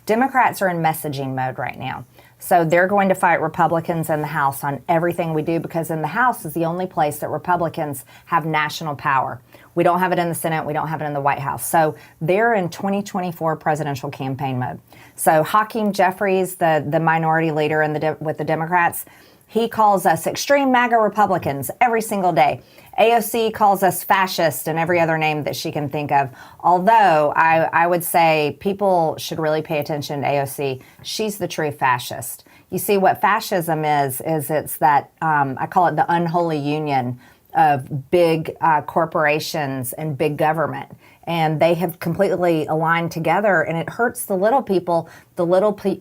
Democrats are in messaging mode right now. So they're going to fight Republicans in the House on everything we do, because in the House is the only place that Republicans have national power. We don't have it in the Senate. We don't have it in the White House. So they're in 2024 presidential campaign mode. So Hakeem Jeffries, the minority leader with the Democrats, he calls us extreme MAGA Republicans every single day. AOC calls us fascist and every other name that she can think of. Although I would say people should really pay attention to AOC. She's the true fascist. You see, what fascism is it's that, I call it the unholy union of big corporations and big government. And they have completely aligned together, and it hurts the little people,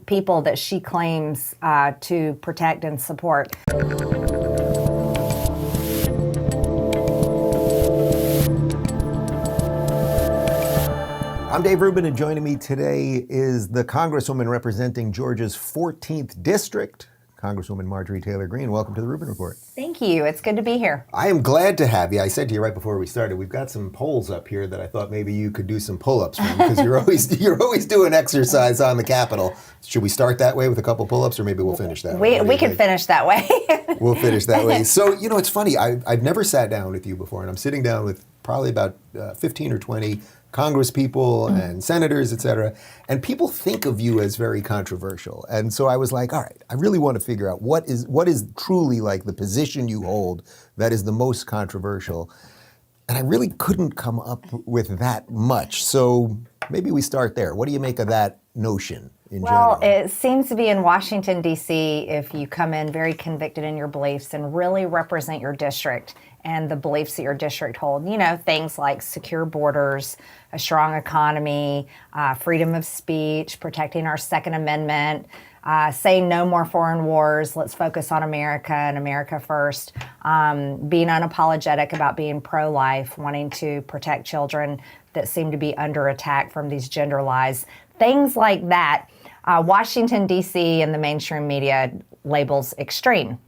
people that she claims to protect and support. I'm Dave Rubin, and joining me today is the Congresswoman representing Georgia's 14th District, Congresswoman Marjorie Greene. Welcome to the Rubin Report. Thank you. It's good to be here. I am glad to have you. I said to you right before we started, we've got some poles up here that I thought maybe you could do some pull-ups from, because you're always doing exercise on the Capitol. Should we start that way with a couple pull-ups, or maybe we'll finish that way? We can finish that way. We'll finish that way. So, it's funny. I've never sat down with you before, and I'm sitting down with probably about 15 or 20 Congress people and senators, et cetera, and people think of you as very controversial. And so I was like, all right, I really want to figure out what is truly like the position you hold that is the most controversial. And I really couldn't come up with that much. So maybe we start there. What do you make of that notion in general? Well, it seems to be in Washington, D.C., if you come in very convicted in your beliefs and really represent your district and the beliefs that your district hold, things like secure borders, a strong economy, freedom of speech, protecting our Second Amendment, saying no more foreign wars, let's focus on America and America first, being unapologetic about being pro-life, wanting to protect children that seem to be under attack from these gender lies, things like that. Washington, D.C. and the mainstream media labels extreme.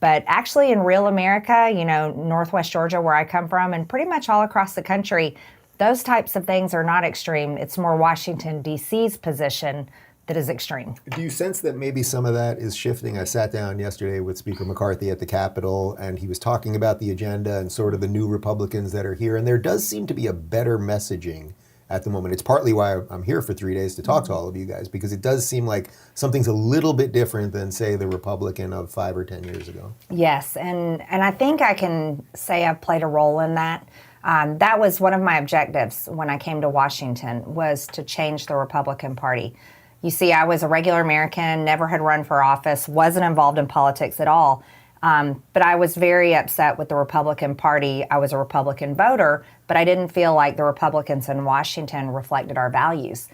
But actually in real America, Northwest Georgia, where I come from, and pretty much all across the country, those types of things are not extreme. It's more Washington, D.C.'s position that is extreme. Do you sense that maybe some of that is shifting? I sat down yesterday with Speaker McCarthy at the Capitol, and he was talking about the agenda and sort of the new Republicans that are here. And there does seem to be a better messaging at the moment. It's partly why I'm here for 3 days to talk to all of you guys, because it does seem like something's a little bit different than, say, the Republican of 5 or 10 years ago. Yes, and I think I can say I've played a role in that. That was one of my objectives when I came to Washington, was to change the Republican Party. You see, I was a regular American, never had run for office, wasn't involved in politics at all. But I was very upset with the Republican Party. I was a Republican voter, but I didn't feel like the Republicans in Washington reflected our values.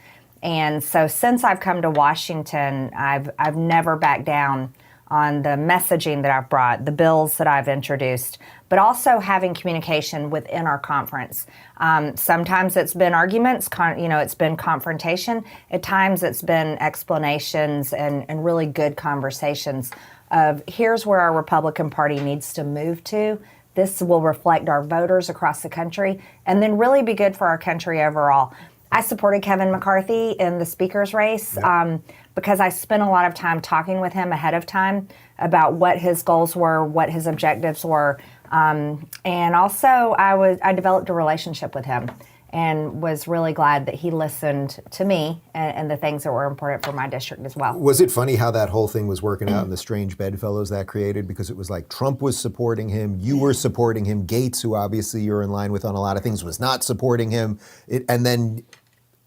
And so since I've come to Washington, I've never backed down on the messaging that I've brought, the bills that I've introduced, but also having communication within our conference. Sometimes it's been arguments, it's been confrontation. At times it's been explanations and really good conversations of here's where our Republican Party needs to move to. This will reflect our voters across the country and then really be good for our country overall. I supported Kevin McCarthy in the speaker's race because I spent a lot of time talking with him ahead of time about what his goals were, what his objectives were. And also I developed a relationship with him and was really glad that he listened to me and the things that were important for my district as well. Was it funny how that whole thing was working out and the strange bedfellows that created? Because it was like Trump was supporting him, you were supporting him, Gates, who obviously you're in line with on a lot of things, was not supporting him. And then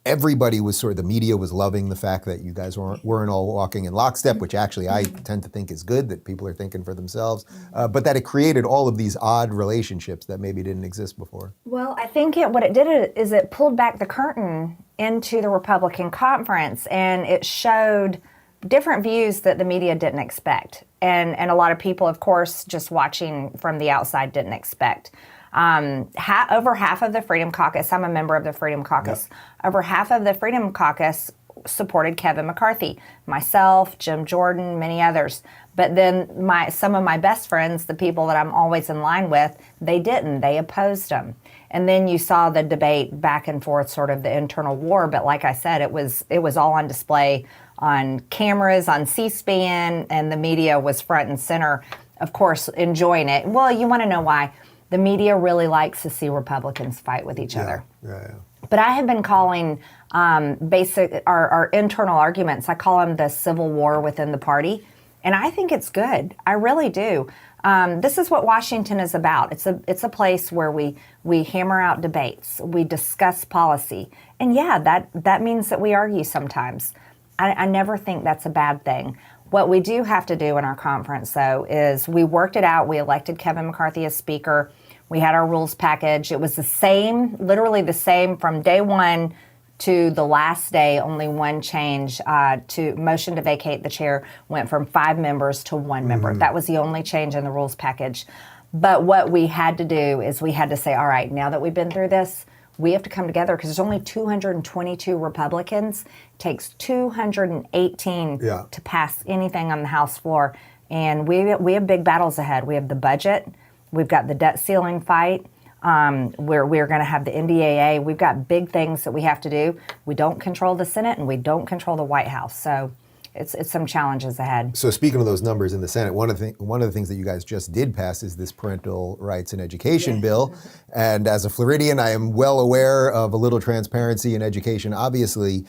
everybody was the media was loving the fact that you guys weren't all walking in lockstep, which actually I tend to think is good, that people are thinking for themselves, but that it created all of these odd relationships that maybe didn't exist before. Well, I think what it did is it pulled back the curtain into the Republican conference, and it showed different views that the media didn't expect. And a lot of people, of course, just watching from the outside didn't expect. Over half of the Freedom Caucus, I'm a member of the Freedom Caucus, over half of the Freedom Caucus supported Kevin McCarthy, myself, Jim Jordan, many others. But then some of my best friends, the people that I'm always in line with, they didn't. They opposed him. And then you saw the debate back and forth, sort of the internal war. But like I said, it was all on display on cameras, on C-SPAN, and the media was front and center, of course, enjoying it. Well, you want to know why. The media really likes to see Republicans fight with each other. Yeah. But I have been calling our internal arguments, I call them the civil war within the party. And I think it's good. I really do. This is what Washington is about. It's a place where we hammer out debates. We discuss policy. And yeah, that means that we argue sometimes. I never think that's a bad thing. What we do have to do in our conference, though, is we worked it out. We elected Kevin McCarthy as Speaker. We had our rules package. It was the same, literally the same from day one to the last day. Only one change to motion to vacate the chair went from 5 members to 1 member. That was the only change in the rules package. But what we had to do is we had to say, all right, now that we've been through this, we have to come together because there's only 222 Republicans. It takes 218 to pass anything on the House floor. And we have big battles ahead. We have the budget. We've got the debt ceiling fight. We're going to have the NDAA. We've got big things that we have to do. We don't control the Senate and we don't control the White House. So it's some challenges ahead. So speaking of those numbers in the Senate, one of the things that you guys just did pass is this parental rights and education bill. And as a Floridian, I am well aware of a little transparency in education, obviously.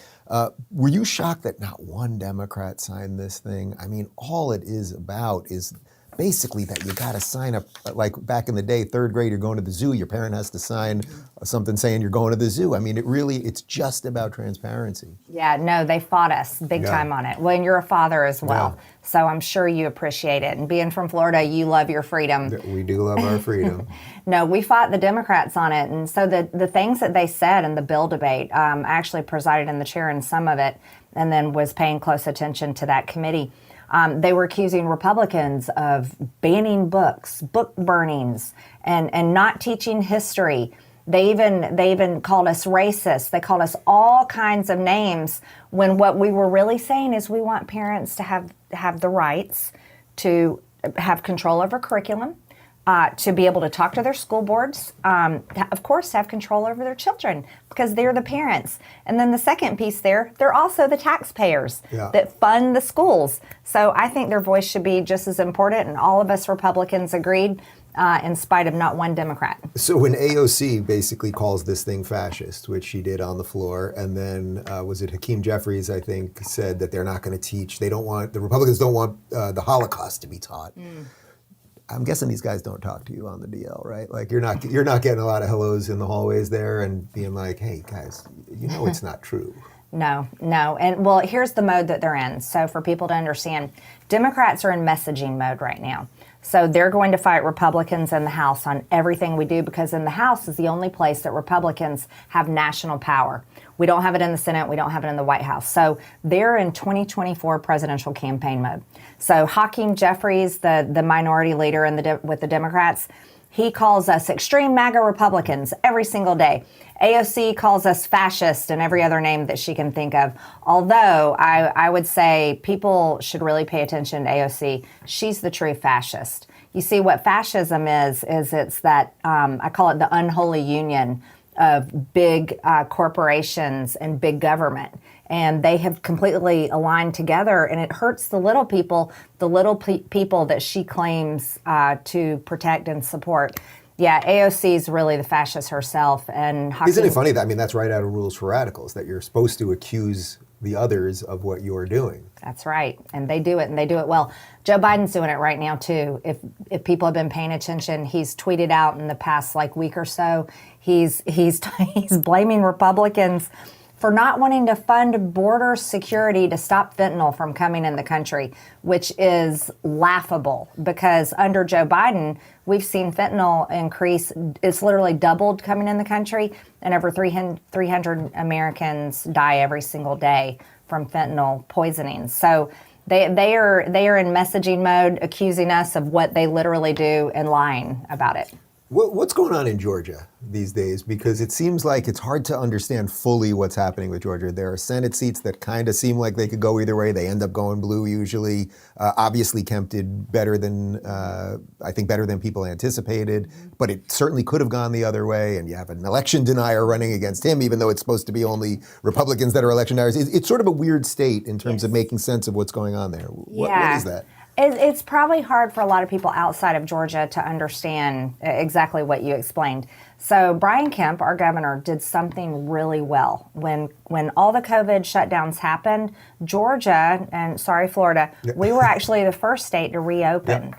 Were you shocked that not one Democrat signed this thing? I mean, all it is about is basically that you got to sign up, like back in the day, 3rd grade, you're going to the zoo, your parent has to sign something saying you're going to the zoo. I mean, it's just about transparency. Yeah, no, they fought us big time on it. Well, and you're a father as well, so I'm sure you appreciate it. And being from Florida, you love your freedom. We do love our freedom. No, we fought the Democrats on it. And so the things that they said in the bill debate, I actually presided in the chair in some of it and then was paying close attention to that committee. They were accusing Republicans of banning books, book burnings, and not teaching history. They even called us racist. They called us all kinds of names when what we were really saying is we want parents to have the rights to have control over curriculum, to be able to talk to their school boards, of course, to have control over their children because they're the parents. And then the second piece they're also the taxpayers that fund the schools. So I think their voice should be just as important, and all of us Republicans agreed in spite of not one Democrat. So when AOC basically calls this thing fascist, which she did on the floor, and then was it Hakeem Jeffries, I think, said that they're not going to teach, the Republicans don't want the Holocaust to be taught. I'm guessing these guys don't talk to you on the DL, right? Like you're not getting a lot of hellos in the hallways there and being like, hey guys, you know it's not true. No. And well, here's the mode that they're in. So for people to understand, Democrats are in messaging mode right now. So they're going to fight Republicans in the House on everything we do because in the House is the only place that Republicans have national power. We don't have it in the Senate. We don't have it in the White House. So they're in 2024 presidential campaign mode. So Hakeem Jeffries, the minority leader with the Democrats, he calls us extreme MAGA Republicans every single day. AOC calls us fascist and every other name that she can think of. Although I would say people should really pay attention to AOC. She's the true fascist. You see, what fascism is it's that, I call it the unholy union of big corporations and big government. And they have completely aligned together, and it hurts the little people that she claims to protect and support. Yeah, AOC is really the fascist herself. And isn't it funny that, I mean, that's right out of Rules for Radicals, that you're supposed to accuse the others of what you're doing. That's right. And they do it, and they do it well. Joe Biden's doing it right now, too. If people have been paying attention, he's tweeted out in the past week or so, he's blaming Republicans for not wanting to fund border security to stop fentanyl from coming in the country, which is laughable because under Joe Biden, we've seen fentanyl increase. It's literally doubled coming in the country, and over 300 Americans die every single day from fentanyl poisoning. So they are in messaging mode, accusing us of what they literally do and lying about it. What's going on in Georgia these days? Because it seems like it's hard to understand fully what's happening with Georgia. There are Senate seats that kind of seem like they could go either way. They end up going blue usually. Obviously, Kemp did better than, I think, better than people anticipated. But it certainly could have gone the other way. And you have an election denier running against him, even though it's supposed to be only Republicans that are election deniers. It's sort of a weird state in terms of making sense of what's going on there. What is that? It's probably hard for a lot of people outside of Georgia to understand exactly what you explained. So Brian Kemp, our governor, did something really well. When all the COVID shutdowns happened, Georgia, and sorry, Florida, we were actually the first state to reopen.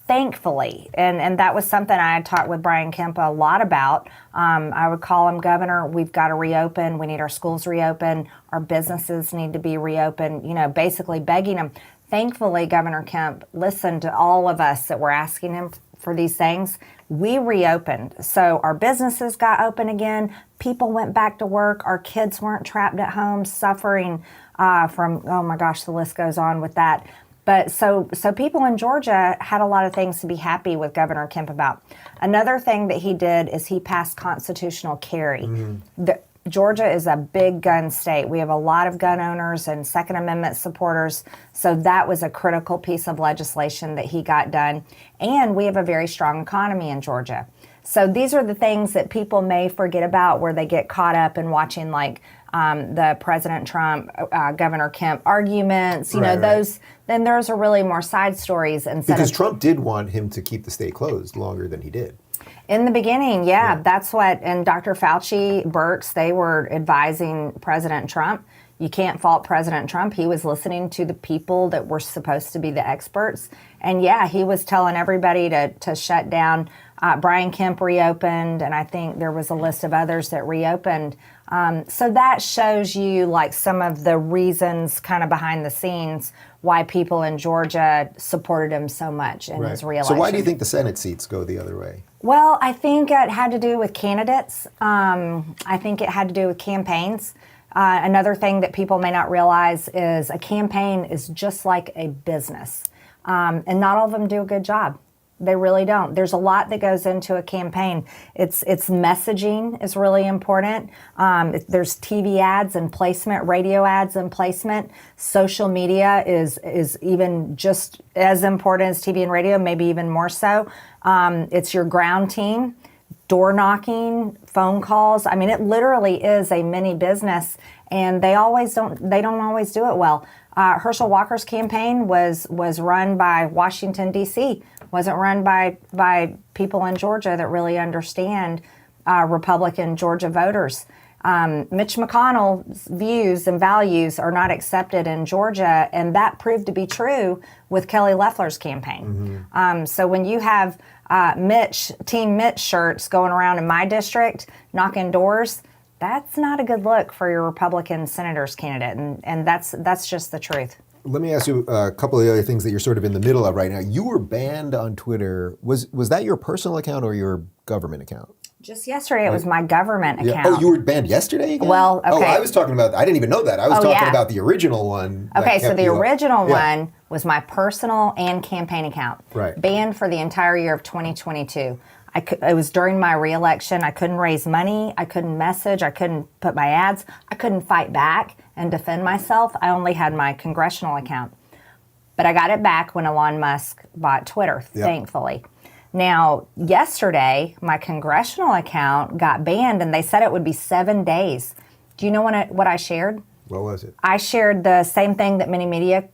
Thankfully, and that was something I had talked with Brian Kemp a lot about. I would call him, Governor, we've got to reopen. We need our schools reopened. Our businesses need to be reopened, basically begging him. Thankfully, Governor Kemp listened to all of us that were asking him for these things. We reopened. So our businesses got open again. People went back to work. Our kids weren't trapped at home suffering from, oh my gosh, the list goes on with that. But so people in Georgia had a lot of things to be happy with Governor Kemp about. Another thing that he did is he passed constitutional carry. Georgia is a big gun state. We have a lot of gun owners and Second Amendment supporters. So that was a critical piece of legislation that he got done. And we have a very strong economy in Georgia. So these are the things that people may forget about where they get caught up in watching like the President Trump, Governor Kemp arguments, those, then those are really more side stories. Because Trump did want him to keep the state closed longer than he did. In the beginning, that's what, and Dr. Fauci, Birx, they were advising President Trump. You can't fault President Trump. He was listening to the people that were supposed to be the experts. And he was telling everybody to shut down. Brian Kemp reopened, and I think there was a list of others that reopened. So that shows you like some of the reasons kind of behind the scenes why people in Georgia supported him so much in his reelection. So why do you think the Senate seats go the other way? Well, I think it had to do with candidates. I think it had to do with campaigns. Another thing that people may not realize is a campaign is just like a business. And not all of them do a good job. They really don't. There's a lot that goes into a campaign. It's messaging is really important. There's TV ads and placement, radio ads and placement. Social media is even just as important as TV and radio, maybe even more so. It's your ground team, door knocking, phone calls. I mean, it literally is a mini business, and they don't always do it well. Herschel Walker's campaign was run by Washington, D.C., wasn't run by people in Georgia that really understand Republican Georgia voters. Mitch McConnell's views and values are not accepted in Georgia, and that proved to be true with Kelly Loeffler's campaign. So when you have Team Mitch shirts going around in my district knocking doors, that's not a good look for your Republican senator's candidate, and that's just the truth. Let me ask you a couple of the other things that you're sort of in the middle of right now. You were banned on Twitter. Was that your personal account or your government account? Just yesterday, it was my government account. Oh, you were banned yesterday again? Well, okay. Oh, I was talking about, I didn't even know that. I was talking about the original one. Okay, so the original one was my personal and campaign account. Right. Banned for the entire year of 2022. It was during my reelection. I couldn't raise money. I couldn't message. I couldn't put my ads. I couldn't fight back and defend myself. I only had my congressional account. But I got it back when Elon Musk bought Twitter, thankfully. Now, yesterday, my congressional account got banned, and they said it would be 7 days. Do you know what I shared? What was it? I shared the same thing that many media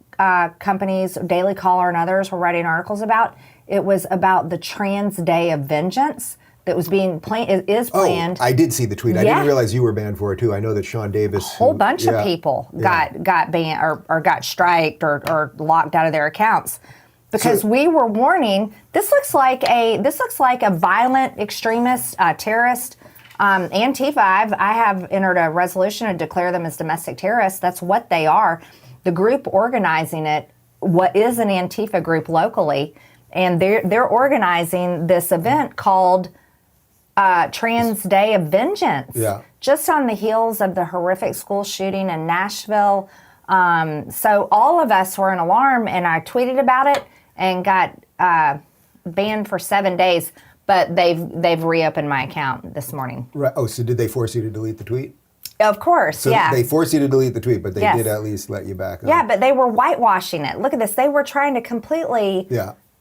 companies, Daily Caller and others, were writing articles about. It was about the Trans Day of Vengeance that was being planned. Oh, I did see the tweet. I didn't realize you were banned for it too. I know that Sean Davis, a whole bunch of people got banned or got striked or locked out of their accounts because we were warning. This looks like a violent extremist, terrorist. Antifa. I have entered a resolution to declare them as domestic terrorists. That's what they are. The group organizing it, what is an Antifa group locally. And they're organizing this event called Trans Day of Vengeance, just on the heels of the horrific school shooting in Nashville. So all of us were in alarm, and I tweeted about it and got banned for 7 days. But they've reopened my account this morning. Right. Oh, so did they force you to delete the tweet? Of course, So yeah. they forced you to delete the tweet, but they Yes. did at least let you back on. Yeah, but they were whitewashing it. Look at this. They were trying to completely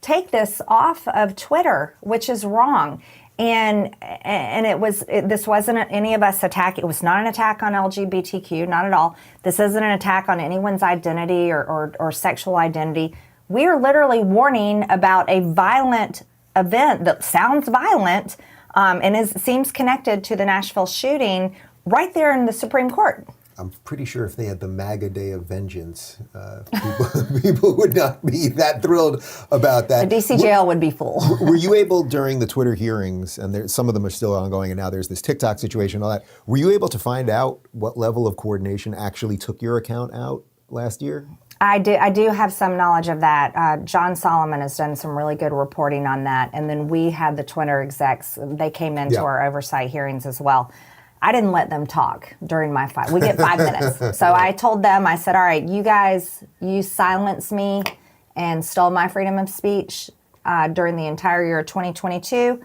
take this off of Twitter, which is wrong. And this wasn't any of us attack. It was not an attack on LGBTQ, not at all. This isn't an attack on anyone's identity or sexual identity. We are literally warning about a violent event that sounds violent and seems connected to the Nashville shooting right there in the Supreme Court. I'm pretty sure if they had the MAGA Day of Vengeance, people would not be that thrilled about that. The DC jail would be full. Were you able during the Twitter hearings, and some of them are still ongoing, and now there's this TikTok situation and all that, were you able to find out what level of coordination actually took your account out last year? I do have some knowledge of that. John Solomon has done some really good reporting on that. And then we had the Twitter execs, they came into our oversight hearings as well. I didn't let them talk during my fight. We get 5 minutes. So I told them, I said, all right, you guys, you silenced me and stole my freedom of speech during the entire year of 2022.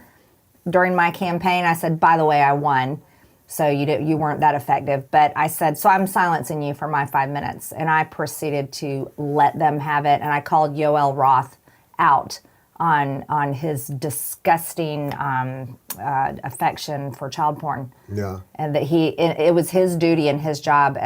During my campaign, I said, by the way, I won. So you weren't that effective. But I said, so I'm silencing you for my 5 minutes. And I proceeded to let them have it. And I called Yoel Roth out on his disgusting affection for child porn. Yeah. And that it was his duty and his job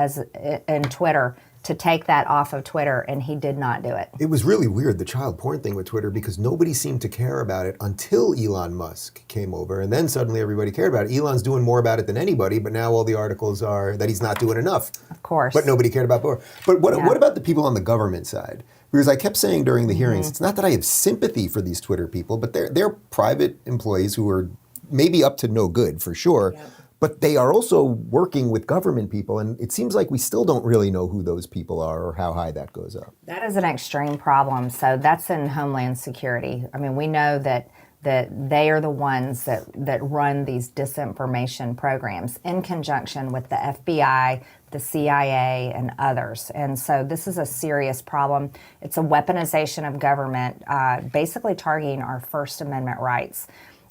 in Twitter to take that off of Twitter, and he did not do it. It was really weird, the child porn thing with Twitter, because nobody seemed to care about it until Elon Musk came over, and then suddenly everybody cared about it. Elon's doing more about it than anybody, but now all the articles are that he's not doing enough. Of course. But nobody cared about more. But what about the people on the government side? Because I kept saying during the hearings, it's not that I have sympathy for these Twitter people, but they're private employees who are maybe up to no good, for sure. Yep. But they are also working with government people, and it seems like we still don't really know who those people are or how high that goes up. That is an extreme problem. So that's in Homeland Security. I mean, we know that they are the ones that run these disinformation programs in conjunction with the FBI, the CIA, and others. And so this is a serious problem. It's a weaponization of government, basically targeting our First Amendment rights.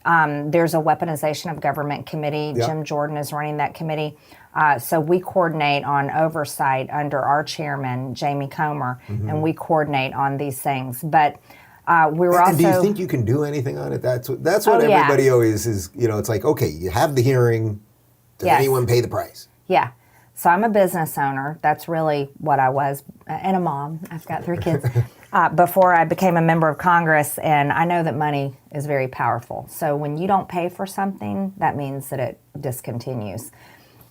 There's a weaponization of government committee. Yep. Jim Jordan is running that committee. So we coordinate on oversight under our chairman, Jamie Comer, and we coordinate on these things. But we were also... And do you think you can do anything on it? That's what everybody always is, it's like, okay, you have the hearing. Does anyone pay the price? Yeah. So I'm a business owner. That's really what I was. And a mom. I've got 3 kids. Before I became a member of Congress, and I know that money is very powerful. So when you don't pay for something, that means that it discontinues.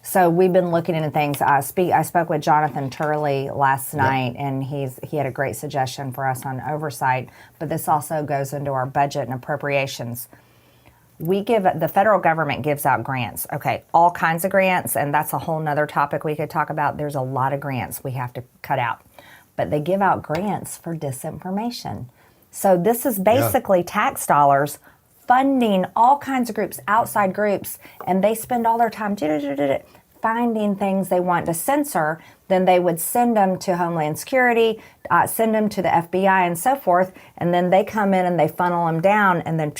So we've been looking into things. I spoke with Jonathan Turley last night, and he had a great suggestion for us on oversight, but this also goes into our budget and appropriations. The federal government gives out grants. Okay, all kinds of grants, and that's a whole nother topic we could talk about. There's a lot of grants we have to cut out. But they give out grants for disinformation. So this is basically tax dollars funding all kinds of groups, outside groups, and they spend all their time finding things they want to censor. Then they would send them to Homeland Security, send them to the FBI and so forth, and then they come in and they funnel them down and then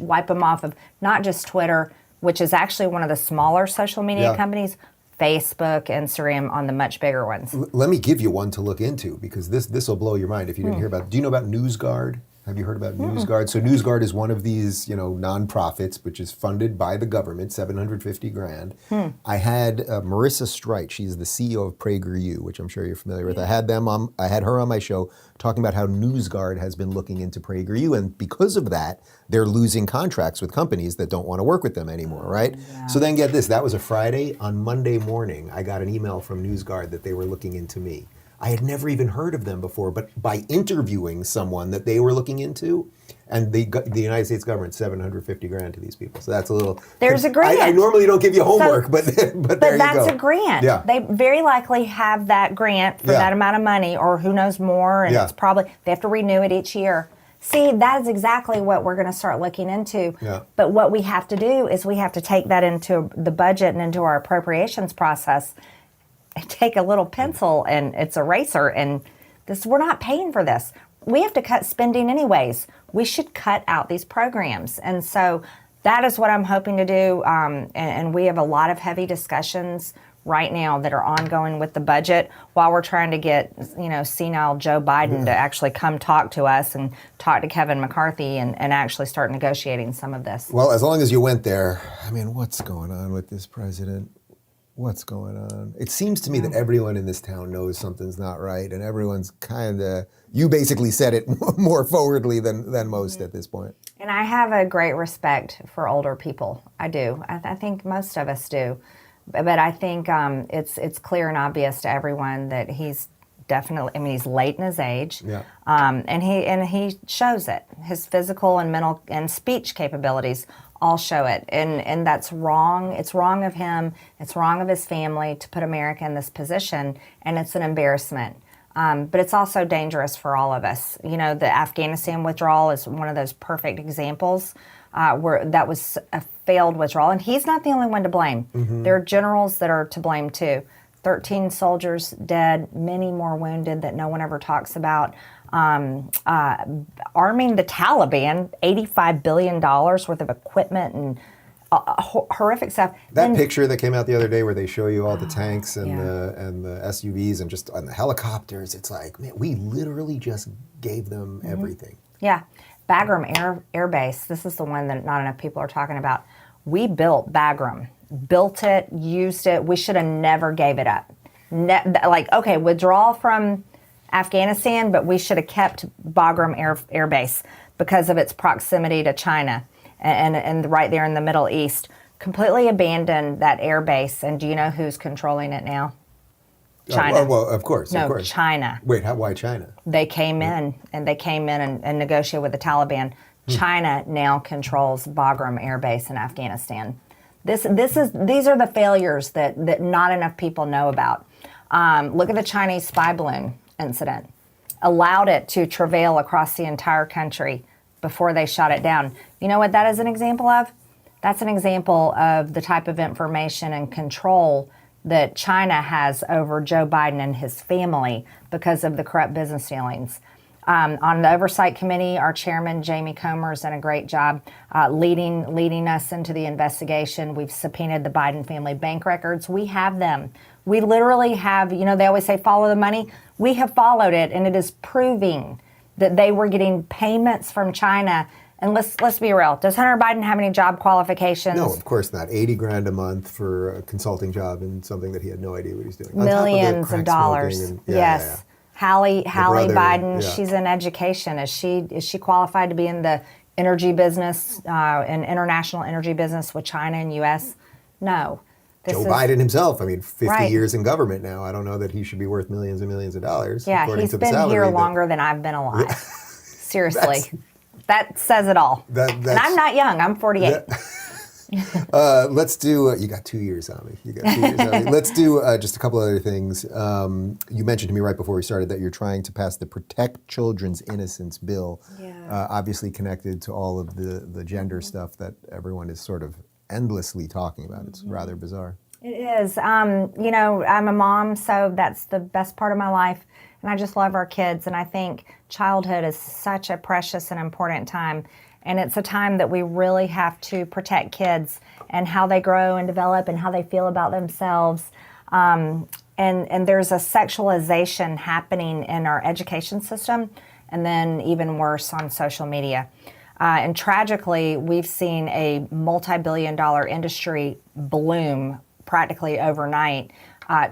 wipe them off of not just Twitter, which is actually one of the smaller social media companies, Facebook, Instagram on the much bigger ones. Let me give you one to look into, because this will blow your mind if you didn't hear about it. Do you know about NewsGuard? Have you heard about NewsGuard? So NewsGuard is one of these, nonprofits, which is funded by the government, $750,000. I had Marissa Streit. She's the CEO of PragerU, which I'm sure you're familiar with. I had her on my show talking about how NewsGuard has been looking into PragerU, and because of that, they're losing contracts with companies that don't want to work with them anymore, right? Yeah. So then get this, that was a Friday. On Monday morning, I got an email from NewsGuard that they were looking into me. I had never even heard of them before, but by interviewing someone that they were looking into, and the United States government, $750,000 to these people. So that's a little... There's a grant. I normally don't give you homework, but there you go. But that's a grant. Yeah. They very likely have that grant for that amount of money, or who knows more, and it's probably... They have to renew it each year. See, that is exactly what we're going to start looking into. Yeah. But what we have to do is we have to take that into the budget and into our appropriations process. Take a little pencil and its eraser, and we're not paying for this. we have to cut spending anyways. We should cut out these programs. And so that is what I'm hoping to do. And we have a lot of heavy discussions right now that are ongoing with the budget while we're trying to get, senile Joe Biden to actually come talk to us and talk to Kevin McCarthy and actually start negotiating some of this. Well, as long as you went there, I mean, what's going on with this president? What's going on? It seems to me that everyone in this town knows something's not right, and everyone's kind of, you basically said it more forwardly than most at this point. And I have a great respect for older people. I do. I think most of us do. But I think it's clear and obvious to everyone that he's definitely, he's late in his age. Yeah. And he shows it. His physical and mental and speech capabilities all show it. And that's wrong. It's wrong of him. It's wrong of his family to put America in this position. And it's an embarrassment. But it's also dangerous for all of us. The Afghanistan withdrawal is one of those perfect examples where that was a failed withdrawal. And he's not the only one to blame. Mm-hmm. There are generals that are to blame too. 13 soldiers dead, many more wounded that no one ever talks about. Arming the Taliban, $85 billion worth of equipment and horrific stuff. That picture that came out the other day where they show you all the tanks and the SUVs and just on the helicopters, it's like, man, we literally just gave them everything. Yeah. Bagram Air Base, this is the one that not enough people are talking about. We built Bagram. Built it, used it. We should have never gave it up. Withdrawal from Afghanistan, but we should have kept Bagram Air Base because of its proximity to China and right there in the Middle East. Completely abandoned that air base, and do you know who's controlling it now? China. Well, of course. No, of course. China. Wait, why China? They came in and negotiated with the Taliban. China now controls Bagram Air Base in Afghanistan. These are the failures that not enough people know about. Look at the Chinese spy balloon incident. Allowed it to travail across the entire country before they shot it down. You know what that is an example of? That's an example of the type of information and control that China has over Joe Biden and his family because of the corrupt business dealings. On the Oversight Committee, our chairman, Jamie Comer's done a great job leading us into the investigation. We've subpoenaed the Biden family bank records. We have them. We literally have, they always say follow the money. We have followed it, and it is proving that they were getting payments from China. And let's be real. Does Hunter Biden have any job qualifications? No, of course not. $80,000 a month for a consulting job in something that he had no idea what he was doing. Millions of dollars. Yes. Hallie brother, Biden, she's in education. Is she qualified to be in the energy business, in international energy business with China and U.S.? No. Joe Biden himself, 50 years in government now. I don't know that he should be worth millions and millions of dollars. Yeah, he's been here longer than I've been alive. Seriously. That says it all. And I'm not young. I'm 48. Let's do, you got 2 years on me. Let's do just a couple other things. You mentioned to me right before we started that you're trying to pass the Protect Children's Innocence bill, obviously connected to all of the gender stuff that everyone is sort of endlessly talking about. It's rather bizarre. It is. I'm a mom, so that's the best part of my life. And I just love our kids. And I think childhood is such a precious and important time. And it's a time that we really have to protect kids and how they grow and develop and how they feel about themselves. And there's a sexualization happening in our education system, and then even worse on social media. And tragically, we've seen a multi-billion-dollar industry bloom practically overnight,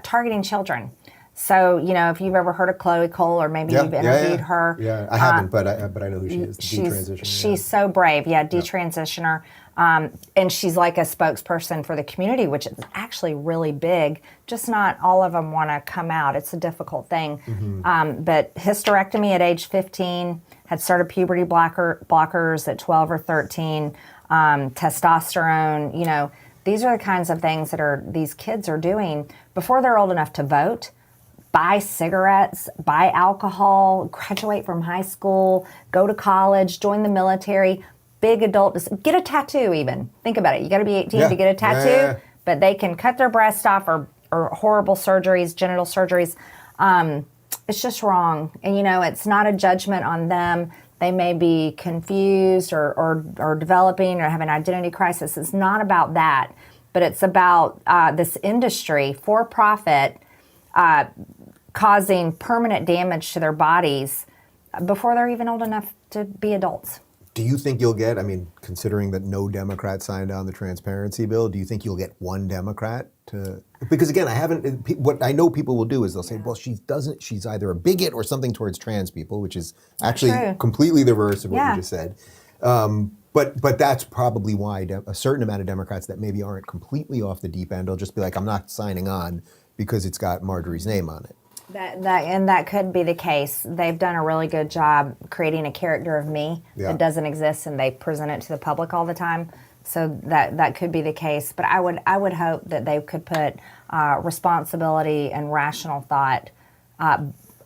targeting children. So, if you've ever heard of Chloe Cole, or maybe you've interviewed her. Yeah, I haven't, but I know who she is. Detransitioner. She's so brave. Detransitioner. And she's like a spokesperson for the community, which is actually really big. Just not all of them want to come out. It's a difficult thing. Mm-hmm. But hysterectomy at age 15, had started puberty blockers at 12 or 13, testosterone, these are the kinds of things that these kids are doing before they're old enough to vote. Buy cigarettes, buy alcohol, graduate from high school, go to college, join the military, big adult, get a tattoo even. Think about it. You got to be 18 to get a tattoo, but they can cut their breast off or horrible surgeries, genital surgeries. It's just wrong. And, it's not a judgment on them. They may be confused or developing or have an identity crisis. It's not about that, but it's about this industry, for profit, causing permanent damage to their bodies before they're even old enough to be adults. Do you think you'll get, considering that no Democrat signed on the transparency bill, do you think you'll get one Democrat to, because again, what I know people will do is they'll say, well, she's either a bigot or something towards trans people, which is actually completely the reverse of what you just said. But that's probably why a certain amount of Democrats that maybe aren't completely off the deep end will just be like, I'm not signing on because it's got Marjorie's name on it. That could be the case. They've done a really good job creating a character of me that doesn't exist, and they present it to the public all the time. So that could be the case. But I would hope that they could put responsibility and rational thought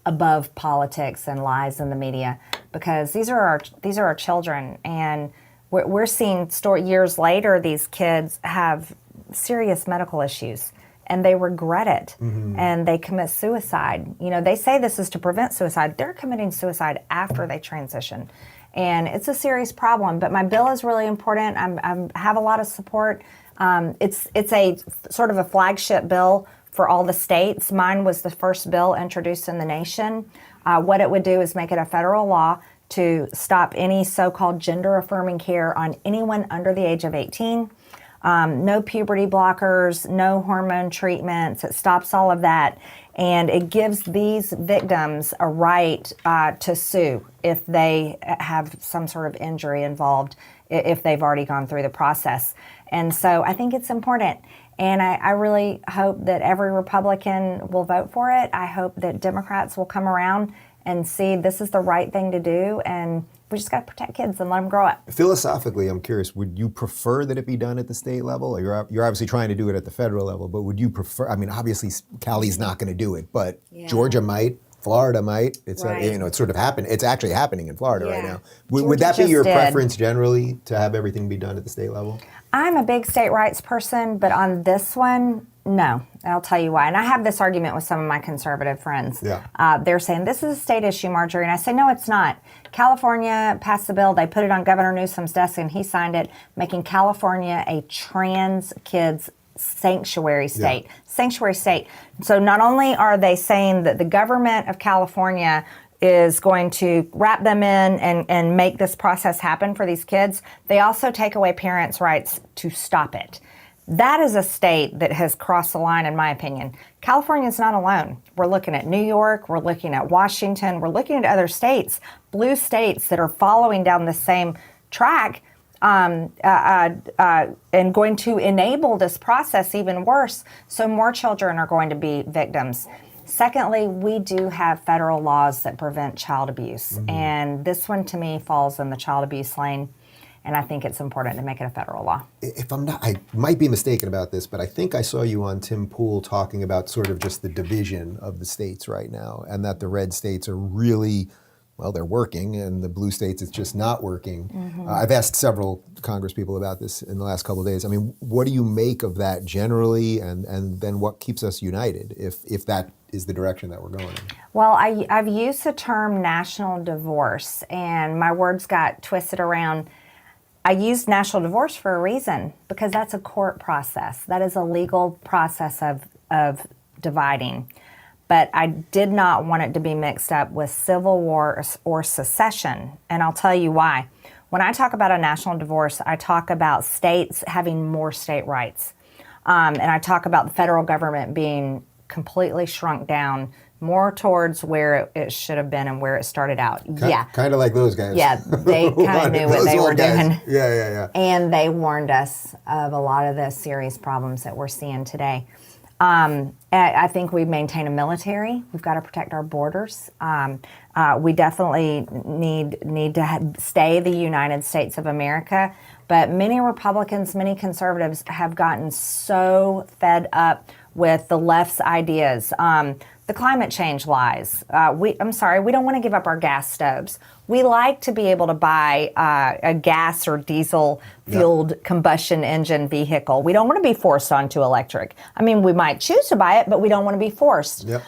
above politics and lies in the media, because these are our children, and we're seeing years later these kids have serious medical issues. And they regret it, and they commit suicide. They say this is to prevent suicide. They're committing suicide after they transition, and it's a serious problem. But my bill is really important. I have a lot of support. It's a sort of a flagship bill for all the states. Mine was the first bill introduced in the nation. What it would do is make it a federal law to stop any so-called gender-affirming care on anyone under the age of 18. No puberty blockers, no hormone treatments. It stops all of that. And it gives these victims a right to sue if they have some sort of injury involved, if they've already gone through the process. And so I think it's important. And I really hope that every Republican will vote for it. I hope that Democrats will come around and see this is the right thing to do. And we just got to protect kids and let them grow up. Philosophically, I'm curious, would you prefer that it be done at the state level? You're obviously trying to do it at the federal level, but would you prefer, obviously Cali's not going to do it, but Georgia might, Florida might. It's it's sort of happened. It's actually happening in Florida right now. Would that be your preference generally, to have everything be done at the state level? I'm a big state rights person, but on this one, no. I'll tell you why. And I have this argument with some of my conservative friends. They're saying, this is a state issue, Marjorie. And I say, no, it's not. California passed the bill. They put it on Governor Newsom's desk, and he signed it, making California a trans kids sanctuary state. Sanctuary state. So not only are they saying that the government of California is going to wrap them in and make this process happen for these kids, they also take away parents' rights to stop it. That is a state that has crossed the line, in my opinion. California is not alone. We're looking at New York, we're looking at Washington, we're looking at other states, blue states that are following down the same track and going to enable this process even worse, so more children are going to be victims. Secondly, we do have federal laws that prevent child abuse, and this one to me falls in the child abuse lane. And I think it's important to make it a federal law. If I'm not, I might be mistaken about this, but I think I saw you on Tim Pool talking about sort of just the division of the states right now, and that the red states are really, well, they're working, and the blue states, it's just not working. I've asked several Congress people about this in the last couple of days. What do you make of that generally, and then what keeps us united if that is the direction that we're going in? Well, I've used the term national divorce, and my words got twisted around. I used national divorce for a reason, because that's a court process. That is a legal process of dividing. But I did not want it to be mixed up with civil war or secession, and I'll tell you why. When I talk about a national divorce, I talk about states having more state rights. And I talk about the federal government being completely shrunk down more towards where it should have been and where it started out. Kind of like those guys. Yeah, they kind of knew what they were doing. Yeah. And they warned us of a lot of the serious problems that we're seeing today. I think we maintain a military. We've got to protect our borders. We definitely need to stay the United States of America. But many Republicans, many conservatives have gotten so fed up with the left's ideas. the climate change lies. I'm sorry, we don't want to give up our gas stoves. We like to be able to buy a gas or diesel fueled combustion engine vehicle. We don't want to be forced onto electric. I mean, we might choose to buy it, but we don't want to be forced. Yep.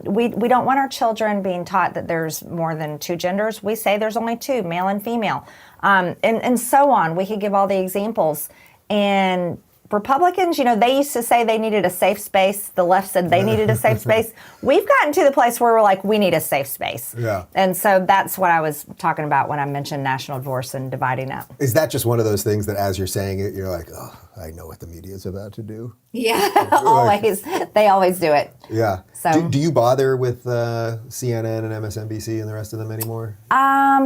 We don't want our children being taught that there's more than two genders. We say there's only two, male and female, and so on. We could give all the examples. And Republicans, they used to say they needed a safe space. The left said they needed a safe space. We've gotten to the place where we're like, we need a safe space. Yeah. And so that's what I was talking about when I mentioned national divorce and dividing up. Is that just one of those things that as you're saying it, you're like, oh, I know what the media is about to do? Yeah, always. They always do it. Yeah. So, do you bother with CNN and MSNBC and the rest of them anymore? I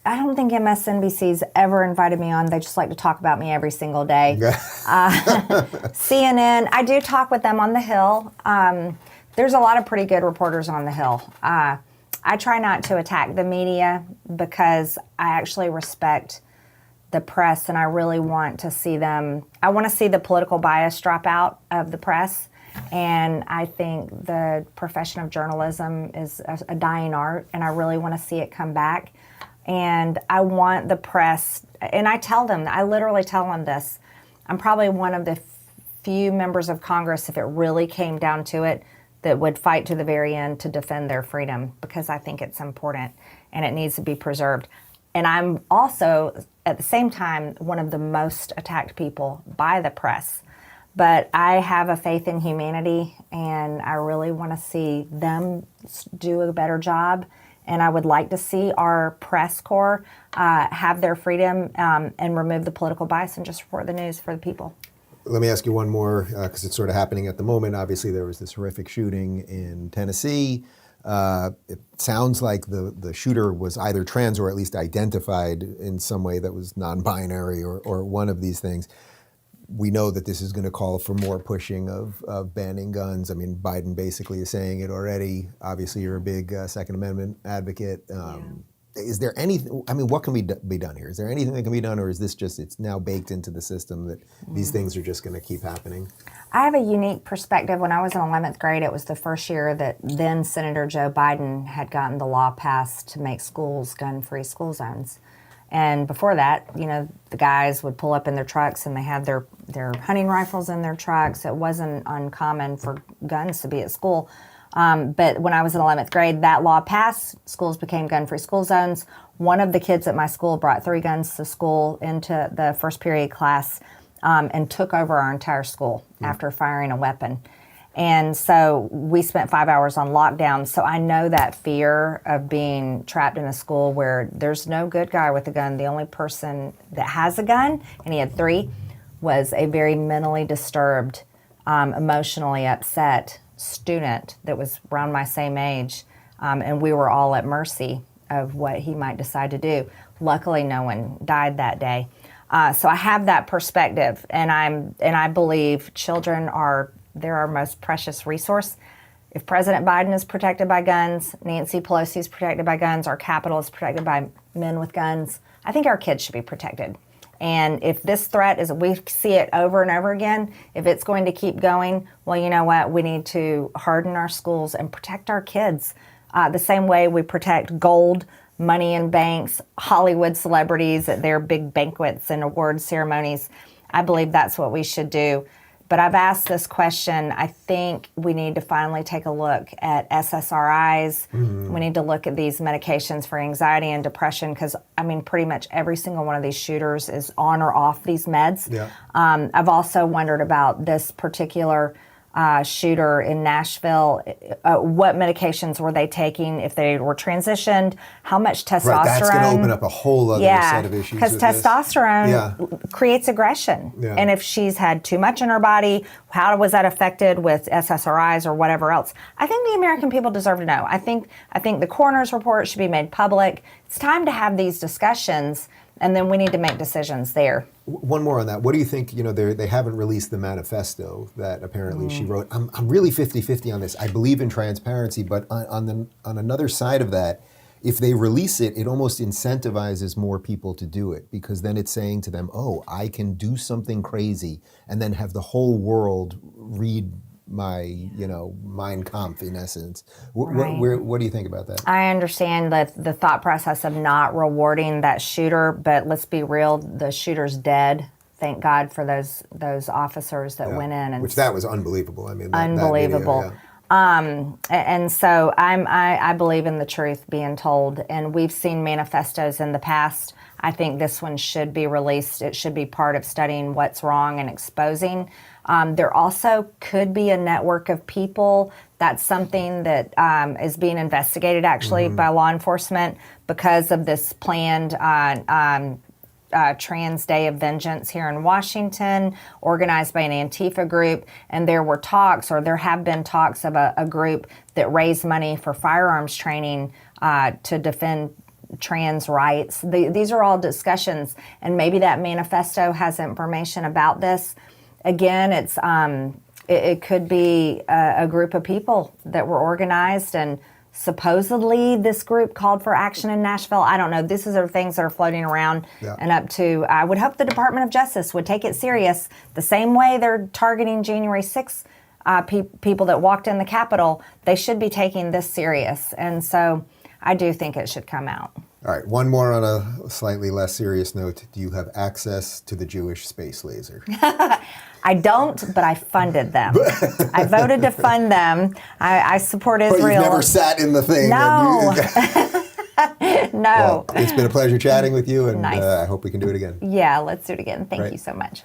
don't think MSNBC's ever invited me on. They just like to talk about me every single day. CNN, I do talk with them on the Hill. There's a lot of pretty good reporters on the Hill. I try not to attack the media because I actually respect the press, and I really want to see them. I want to see the political bias drop out of the press, and I think the profession of journalism is a dying art, and I really want to see it come back. And I want the press, and I literally tell them this. I'm probably one of the few members of Congress, if it really came down to it, that would fight to the very end to defend their freedom, because I think it's important and it needs to be preserved. And I'm also, at the same time, one of the most attacked people by the press. But I have a faith in humanity, and I really want to see them do a better job. And I would like to see our press corps have their freedom and remove the political bias and just report the news for the people. Let me ask you one more, because it's sort of happening at the moment. Obviously, there was this horrific shooting in Tennessee. It sounds like the shooter was either trans or at least identified in some way that was non-binary or one of these things. We know that this is going to call for more pushing of banning guns. I mean, Biden basically is saying it already. Obviously, you're a big Second Amendment advocate. Is there anything, what can be done here? Is there anything that can be done, or is this just, it's now baked into the system that these things are just going to keep happening? I have a unique perspective. When I was in 11th grade, it was the first year that then Senator Joe Biden had gotten the law passed to make schools gun-free school zones. And before that, the guys would pull up in their trucks and they had their hunting rifles in their trucks. It wasn't uncommon for guns to be at school. But when I was in 11th grade, that law passed. Schools became gun-free school zones. One of the kids at my school brought 3 guns to school into the first period class and took over our entire school after firing a weapon. And so we spent 5 hours on lockdown. So I know that fear of being trapped in a school where there's no good guy with a gun. The only person that has a gun, and he had 3, was a very mentally disturbed, emotionally upset student that was around my same age. And we were all at mercy of what he might decide to do. Luckily, no one died that day. So I have that perspective, and I believe children are our most precious resource. If President Biden is protected by guns, Nancy Pelosi is protected by guns, our Capitol is protected by men with guns, I think our kids should be protected. And if this threat we see it over and over again, if it's going to keep going, well, you know what? We need to harden our schools and protect our kids the same way we protect gold, money in banks, Hollywood celebrities at their big banquets and award ceremonies. I believe that's what we should do. But I've asked this question. I think we need to finally take a look at SSRIs. We need to look at these medications for anxiety and depression, because, pretty much every single one of these shooters is on or off these meds. Yeah. I've also wondered about this particular shooter in Nashville. What medications were they taking? If they were transitioned, how much testosterone? Right, that's going to open up a whole other set of issues. Because testosterone creates aggression. Yeah. And if she's had too much in her body, how was that affected with SSRIs or whatever else? I think the American people deserve to know. I think the coroner's report should be made public. It's time to have these discussions, and then we need to make decisions there. One more on that. What do you think, they haven't released the manifesto that apparently she wrote. I'm really 50-50 on this. I believe in transparency, but on another side of that, if they release it, it almost incentivizes more people to do it, because then it's saying to them, oh, I can do something crazy and then have the whole world read Mein Kampf in essence. Right. What do you think about that? I understand the thought process of not rewarding that shooter, but let's be real, the shooter's dead. Thank God for those officers that went in, and which that was unbelievable. I mean, unbelievable. That video, And so I believe in the truth being told, and we've seen manifestos in the past. I think this one should be released. It should be part of studying what's wrong and exposing. There also could be a network of people. That's something that is being investigated actually by law enforcement because of this planned Trans Day of Vengeance here in Washington, organized by an Antifa group. And there have been talks of a group that raised money for firearms training to defend trans rights. These are all discussions, and maybe that manifesto has information about this. Again, it could be a group of people that were organized, and supposedly this group called for action in Nashville. I don't know. These are things that are floating around and up to, I would hope the Department of Justice would take it serious the same way they're targeting January 6th people that walked in the Capitol. They should be taking this serious. And so I do think it should come out. All right, one more on a slightly less serious note. Do you have access to the Jewish space laser? I don't, but I funded them. I voted to fund them. I support Israel. But you've never sat in the thing. No. No. Well, it's been a pleasure chatting with you, and Nice. I hope we can do it again. Yeah, let's do it again. Thank Right. you so much.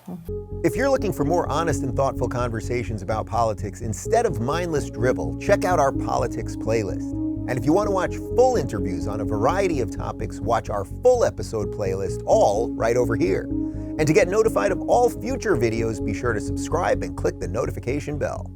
If you're looking for more honest and thoughtful conversations about politics instead of mindless drivel, check out our politics playlist. And if you want to watch full interviews on a variety of topics, watch our full episode playlist, all right over here. And to get notified of all future videos, be sure to subscribe and click the notification bell.